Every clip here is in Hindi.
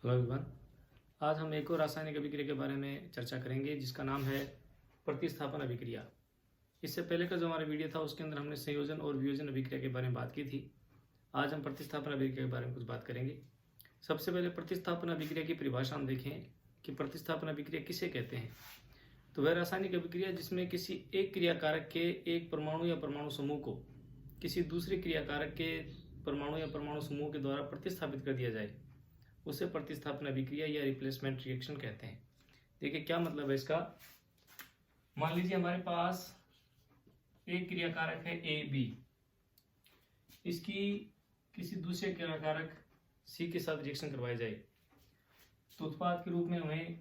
Hello everyone. आज हम एक और रासायनिक अभिक्रिया के बारे में चर्चा करेंगे जिसका नाम है प्रतिस्थापन अभिक्रिया। इससे पहले का जो हमारा वीडियो था उसके अंदर हमने संयोजन और वियोजन अभिक्रिया के बारे में बात की थी। आज हम प्रतिस्थापन अभिक्रिया के बारे में कुछ बात करेंगे। सबसे पहले प्रतिस्थापन अभिक्रिया की परिभाषा हम देखें कि प्रतिस्थापन अभिक्रिया किसे कहते हैं। तो वह रासायनिक अभिक्रिया जिसमें किसी एक क्रियाकारक के एक परमाणु या परमाणु समूह को किसी दूसरे क्रियाकारक के परमाणु या परमाणु समूह के द्वारा प्रतिस्थापित कर दिया जाए उसे प्रतिस्थापन अभिक्रिया या रिप्लेसमेंट रिएक्शन कहते हैं। देखिए क्या मतलब है इसका। मान लीजिए हमारे पास एक क्रियाकारक है ए बी, इसकी किसी दूसरे क्रियाकारक सी के साथ रिएक्शन करवाई जाए तो उत्पाद के रूप में हमें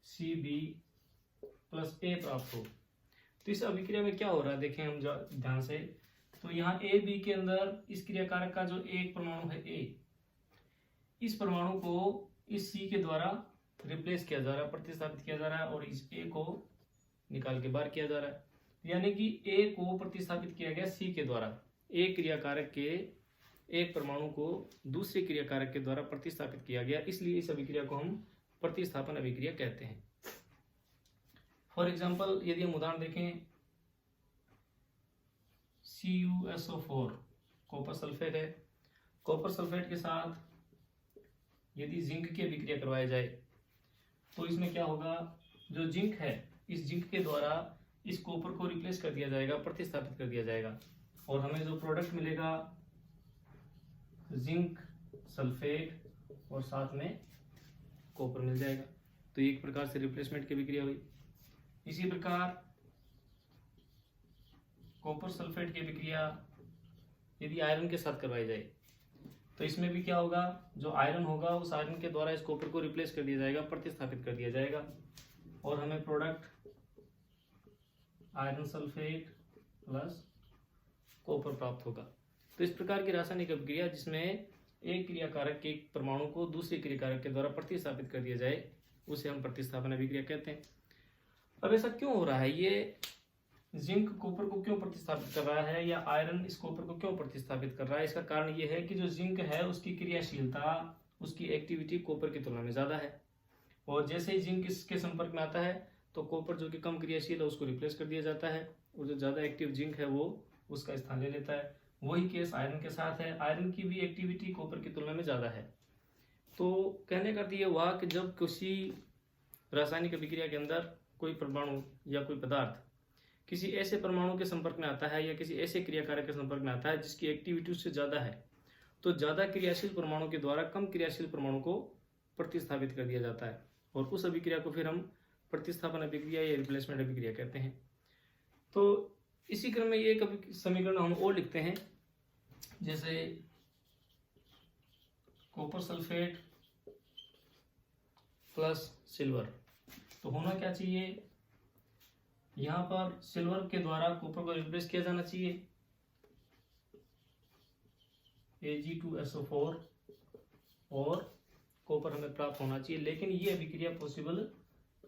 सी बी प्लस ए प्राप्त हो। तो इस अभिक्रिया में क्या हो रहा है देखें हम ध्यान से। तो यहाँ ए बी के अंदर इस क्रियाकारक का जो एक परमाणु है ए, इस परमाणु को इस सी के द्वारा रिप्लेस किया जा रहा है, प्रतिस्थापित किया जा रहा है और इस ए को निकाल के बाहर किया जा रहा है। यानी कि ए को प्रतिस्थापित किया गया सी के द्वारा। एक क्रियाकारक के एक परमाणु को दूसरे क्रियाकारक के द्वारा प्रतिस्थापित किया गया, इसलिए इस अभिक्रिया को हम प्रतिस्थापन अभिक्रिया कहते हैं। फॉर एग्जाम्पल यदि हम उदाहरण देखें, CuSO4 कॉपर सल्फेट है। कॉपर सल्फेट के साथ यदि जिंक की अभिक्रिया करवाई जाए तो इसमें क्या होगा, जो जिंक है इस जिंक के द्वारा इस कॉपर को रिप्लेस कर दिया जाएगा, प्रतिस्थापित कर दिया जाएगा और हमें जो प्रोडक्ट मिलेगा जिंक सल्फेट और साथ में कॉपर मिल जाएगा। तो एक प्रकार से रिप्लेसमेंट की अभिक्रिया हुई। इसी प्रकार कॉपर सल्फेट की अभिक्रिया यदि आयरन के साथ करवाई जाए तो इसमें भी क्या होगा, जो आयरन होगा उस आयरन के द्वारा इस कॉपर को रिप्लेस कर दिया जाएगा, प्रतिस्थापित कर दिया जाएगा और हमें product iron sulphate plus copper प्राप्त होगा। तो इस प्रकार की रासायनिक अभिक्रिया जिसमें एक क्रियाकारक के एक परमाणु को दूसरे क्रियाकारक के द्वारा प्रतिस्थापित कर दिया जाए उसे हम प्रतिस्थापन अभिक्रिया कहते हैं। अब ऐसा क्यों हो रहा है, ये जिंक कॉपर को क्यों प्रतिस्थापित कर रहा है या आयरन इस कॉपर को क्यों प्रतिस्थापित कर रहा है। इसका कारण ये है कि जो जिंक है उसकी क्रियाशीलता, उसकी एक्टिविटी कॉपर की तुलना में ज्यादा है और जैसे ही जिंक इसके संपर्क में आता है तो कॉपर जो कि कम क्रियाशील है उसको रिप्लेस कर दिया जाता है और जो ज्यादा एक्टिव जिंक है वो उसका स्थान ले लेता है। वही केस आयरन के साथ है। आयरन की भी एक्टिविटी कॉपर की तुलना में ज्यादा है। तो कहने का अर्थ ये हुआ कि जब किसी रासायनिक अभिक्रिया के अंदर कोई परमाणु या कोई पदार्थ किसी ऐसे परमाणु के संपर्क में आता है या किसी ऐसे क्रियाकारक के संपर्क में आता है जिसकी एक्टिविटी उससे ज्यादा है, तो ज्यादा क्रियाशील परमाणु के द्वारा कम क्रियाशील परमाणु को प्रतिस्थापित कर दिया जाता है और उस अभिक्रिया को फिर हम प्रतिस्थापन अभिक्रिया या रिप्लेसमेंट अभिक्रिया कहते हैं। तो इसी क्रम में एक समीकरण हम और लिखते हैं, जैसे कॉपर सल्फेट प्लस सिल्वर। तो होना क्या चाहिए, यहां पर सिल्वर के द्वारा कॉपर को रिप्लेस किया जाना चाहिए, Ag2SO4 और कॉपर हमें प्राप्त होना चाहिए। लेकिन ये अभिक्रिया पॉसिबल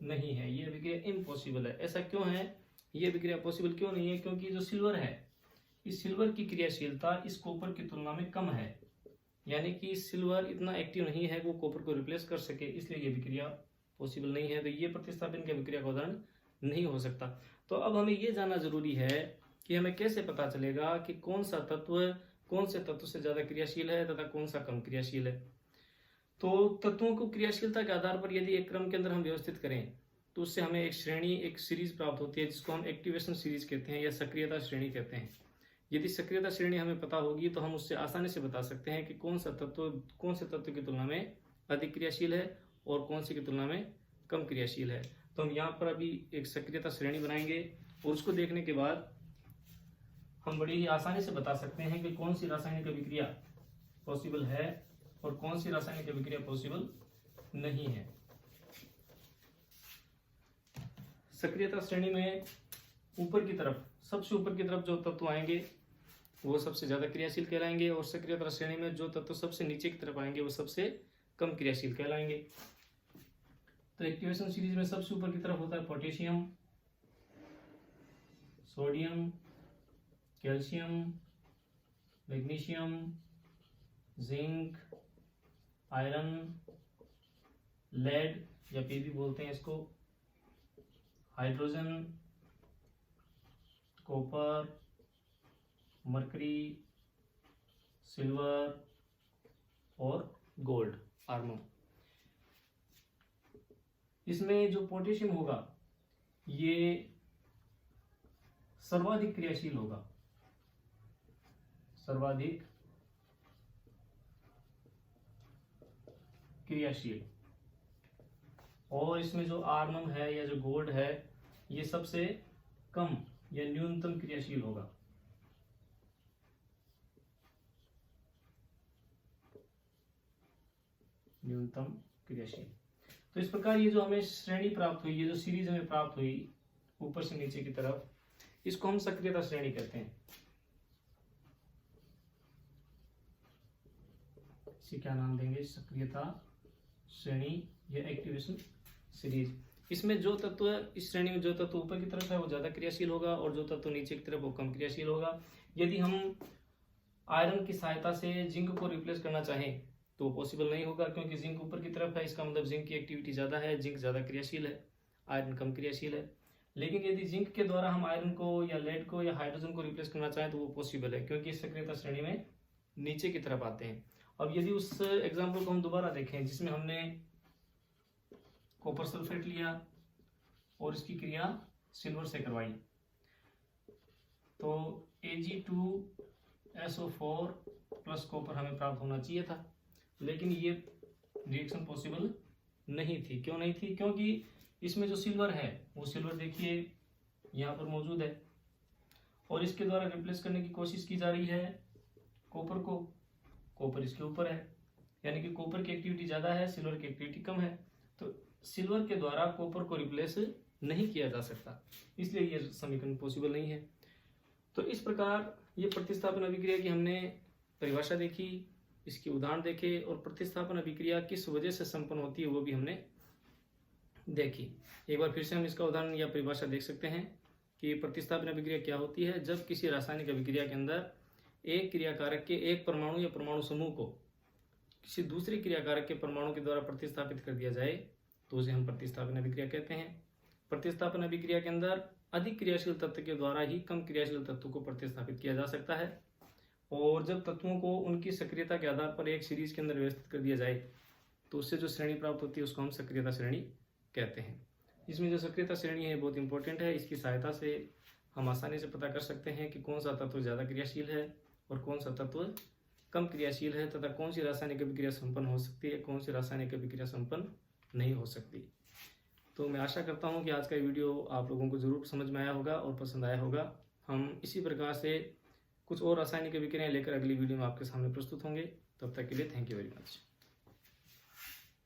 नहीं है, ये अभिक्रिया इम्पॉसिबल है। ऐसा क्यों है, ये अभिक्रिया पॉसिबल क्यों नहीं है, क्योंकि जो सिल्वर है इस सिल्वर की क्रियाशीलता इस कॉपर की तुलना में कम है। यानी कि सिल्वर इतना एक्टिव नहीं है वो कॉपर को रिप्लेस कर सके, इसलिए ये अभिक्रिया पॉसिबल नहीं है। तो ये प्रतिस्थापन की अभिक्रिया का उदाहरण नहीं हो सकता। तो अब हमें यह जानना जरूरी है कि हमें कैसे पता चलेगा कि कौन सा तत्व कौन से तत्व से ज्यादा क्रियाशील है तथा कौन सा कम क्रियाशील है। तो तत्वों को क्रियाशीलता के आधार पर यदि एक क्रम के अंदर हम व्यवस्थित करें तो उससे हमें एक श्रेणी, एक सीरीज प्राप्त होती है जिसको हम एक्टिवेशन सीरीज कहते हैं या सक्रियता श्रेणी कहते हैं। यदि सक्रियता श्रेणी हमें पता होगी तो हम उससे आसानी से बता सकते हैं कि कौन से तत्व की तुलना में अधिक क्रियाशील है और कौन से की तुलना में कम क्रियाशील है। तो हम यहाँ पर अभी एक सक्रियता श्रेणी बनाएंगे और उसको देखने के बाद हम बड़ी ही आसानी से बता सकते हैं कि कौन सी रासायनिक अभिक्रिया पॉसिबल है और कौन सी रासायनिक अभिक्रिया पॉसिबल नहीं है। सक्रियता श्रेणी में ऊपर की तरफ, सबसे ऊपर की तरफ जो तत्व आएंगे वो सबसे ज्यादा क्रियाशील कहलाएंगे और सक्रियता श्रेणी में जो तत्व सबसे नीचे की तरफ आएंगे वो सबसे कम क्रियाशील कहलाएंगे। तो एक्टिवेशन सीरीज में सबसे ऊपर की तरफ होता है potassium, sodium, calcium, magnesium, zinc, iron, lead या पी भी बोलते हैं इसको, हाइड्रोजन, कॉपर, मरकरी, सिल्वर और गोल्ड, आर्मम। इसमें जो पोटेशियम होगा ये सर्वाधिक क्रियाशील होगा, सर्वाधिक क्रियाशील। और इसमें जो आर्मम है या जो गोल्ड है ये सबसे कम या न्यूनतम क्रियाशील होगा। न्यूनतम क्रियाशील। तो इस प्रकार ये जो हमें श्रेणी प्राप्त हुई, ये जो सीरीज हमें प्राप्त हुई ऊपर से नीचे की तरफ, इसको हम सक्रियता श्रेणी कहते हैं। इसे क्या नाम देंगे? सक्रियता श्रेणी या एक्टिवेशन सीरीज। इसमें जो तत्व, इस श्रेणी में जो तत्व ऊपर की तरफ है वो ज्यादा क्रियाशील होगा और जो तत्व नीचे की तरफ वो कम क्रियाशील होगा। यदि हम आयरन की सहायता से जिंक को रिप्लेस करना चाहें तो पॉसिबल नहीं होगा, क्योंकि जिंक ऊपर की तरफ है, इसका मतलब जिंक की एक्टिविटी ज्यादा है, जिंक ज्यादा क्रियाशील है, आयरन कम क्रियाशील है। लेकिन यदि जिंक के द्वारा हम आयरन को या लेड को या हाइड्रोजन को रिप्लेस करना चाहें तो वो पॉसिबल है, क्योंकि इस सक्रियता श्रेणी में नीचे की तरफ आते हैं। अब यदि उस एग्जाम्पल को हम दोबारा देखें जिसमें हमने कॉपर सल्फेट लिया और इसकी क्रिया सिल्वर से करवाई, तो Ag2SO4 प्लस कॉपर हमें प्राप्त होना चाहिए था, लेकिन ये रिएक्शन पॉसिबल नहीं थी। क्यों नहीं थी? क्योंकि इसमें जो सिल्वर है वो सिल्वर देखिए यहाँ पर मौजूद है और इसके द्वारा रिप्लेस करने की कोशिश की जा रही है कॉपर को, कॉपर इसके ऊपर है, यानी कि कॉपर की एक्टिविटी ज्यादा है, सिल्वर की एक्टिविटी कम है, तो सिल्वर के द्वारा कॉपर को रिप्लेस नहीं किया जा सकता, इसलिए ये समीकरण पॉसिबल नहीं है। तो इस प्रकार ये प्रतिस्थापन अभिक्रिया की हमने परिभाषा देखी, इसके उदाहरण देखे और प्रतिस्थापन अभिक्रिया किस वजह से संपन्न होती है वो भी हमने देखी। एक बार फिर से हम इसका उदाहरण या परिभाषा देख सकते हैं कि प्रतिस्थापन अभिक्रिया क्या होती है। जब किसी रासायनिक अभिक्रिया के अंदर एक क्रियाकारक के एक परमाणु या परमाणु समूह को किसी दूसरे क्रियाकारक के परमाणु के द्वारा प्रतिस्थापित कर दिया जाए तो उसे हम प्रतिस्थापन अभिक्रिया कहते हैं। प्रतिस्थापन अभिक्रिया के अंदर अधिक क्रियाशील तत्व के द्वारा ही कम क्रियाशील तत्व को प्रतिस्थापित किया जा सकता है, और जब तत्वों को उनकी सक्रियता के आधार पर एक सीरीज के अंदर व्यवस्थित कर दिया जाए तो उससे जो श्रेणी प्राप्त होती है उसको हम सक्रियता श्रेणी कहते हैं। इसमें जो सक्रियता श्रेणी है बहुत इंपॉर्टेंट है, इसकी सहायता से हम आसानी से पता कर सकते हैं कि कौन सा तत्व ज़्यादा क्रियाशील है और कौन सा तत्व कम क्रियाशील है, तथा कौन सी रासायनिक अभिक्रिया संपन्न हो सकती है, कौन सी रासायनिक अभिक्रिया संपन्न नहीं हो सकती। तो मैं आशा करता हूँ कि आज का वीडियो आप लोगों को ज़रूर समझ में आया होगा और पसंद आया होगा। हम इसी प्रकार से कुछ और रासायनिक अभिक्रियाएं लेकर अगली वीडियो में आपके सामने प्रस्तुत होंगे। तब तक के लिए थैंक यू वेरी मच।